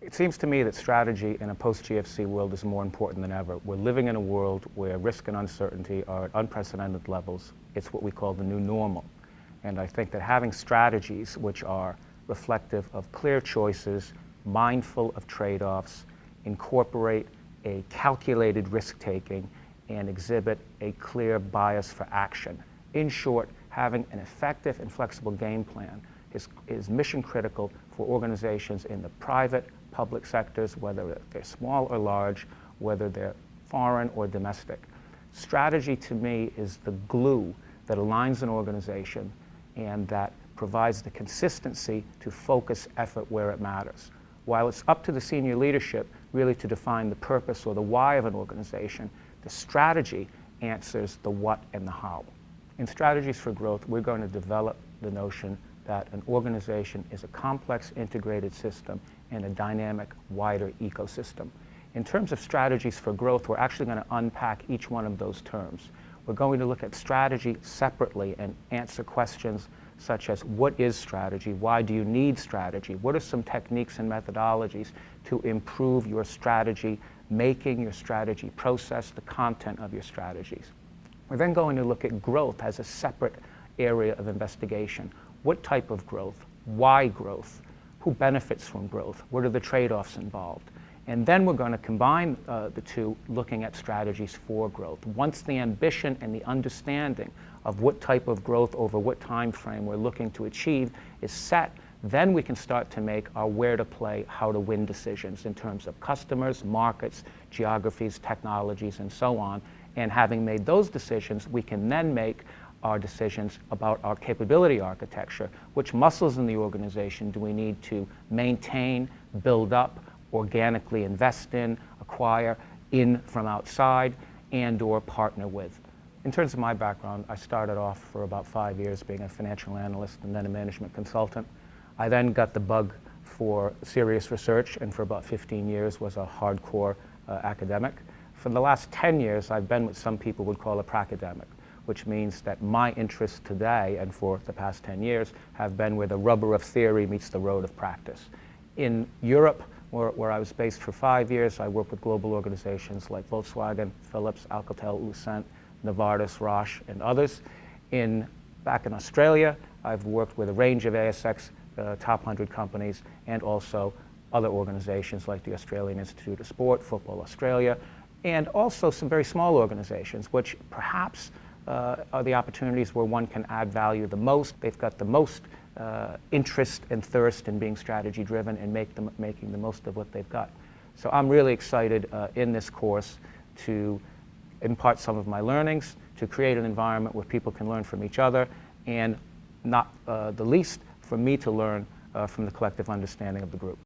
It seems to me that strategy in a post-GFC world is more important than ever. We're living in a world where risk and uncertainty are at unprecedented levels. It's what we call the new normal. And I think that having strategies which are reflective of clear choices, mindful of trade-offs, incorporate a calculated risk-taking, and exhibit a clear bias for action. In short, having an effective and flexible game plan is mission critical for organizations in the private, public sectors, whether they're small or large, whether they're foreign or domestic. Strategy to me is the glue that aligns an organization and that provides the consistency to focus effort where it matters. While it's up to the senior leadership really to define the purpose or the why of an organization, the strategy answers the what and the how. In Strategies for Growth, we're going to develop the notion that an organization is a complex integrated system and a dynamic, wider ecosystem. In terms of strategies for growth, we're actually going to unpack each one of those terms. We're going to look at strategy separately and answer questions such as what is strategy? Why do you need strategy? What are some techniques and methodologies to improve your strategy making, your strategy process, the content of your strategies? We're then going to look at growth as a separate area of investigation. What type of growth? Why growth? Who benefits from growth? What are the trade-offs involved? And then we're going to combine the two, looking at strategies for growth. Once the ambition and the understanding of what type of growth over what time frame we're looking to achieve is set, then we can start to make our where to play, how to win decisions in terms of customers, markets, geographies, technologies, and so on. And having made those decisions, we can then make our decisions about our capability architecture. Which muscles in the organization do we need to maintain, build up, organically invest in, acquire in from outside, and or partner with. In terms of my background, I started off for about 5 years being a financial analyst and then a management consultant. I then got the bug for serious research, and for about 15 years was a hardcore academic. For the last 10 years, I've been what some people would call a pracademic, which means that my interests today and for the past 10 years have been where the rubber of theory meets the road of practice. In Europe, where I was based for 5 years, I worked with global organizations like Volkswagen, Philips, Alcatel-Lucent, Novartis, Roche, and others. Back in Australia, I've worked with a range of ASX top 100 companies and also other organizations like the Australian Institute of Sport, Football Australia, and also some very small organizations, which perhaps are the opportunities where one can add value the most. They've got the most interest and thirst in being strategy driven and making the most of what they've got. So I'm really excited in this course to impart some of my learnings, to create an environment where people can learn from each other, and not the least, for me to learn from the collective understanding of the group.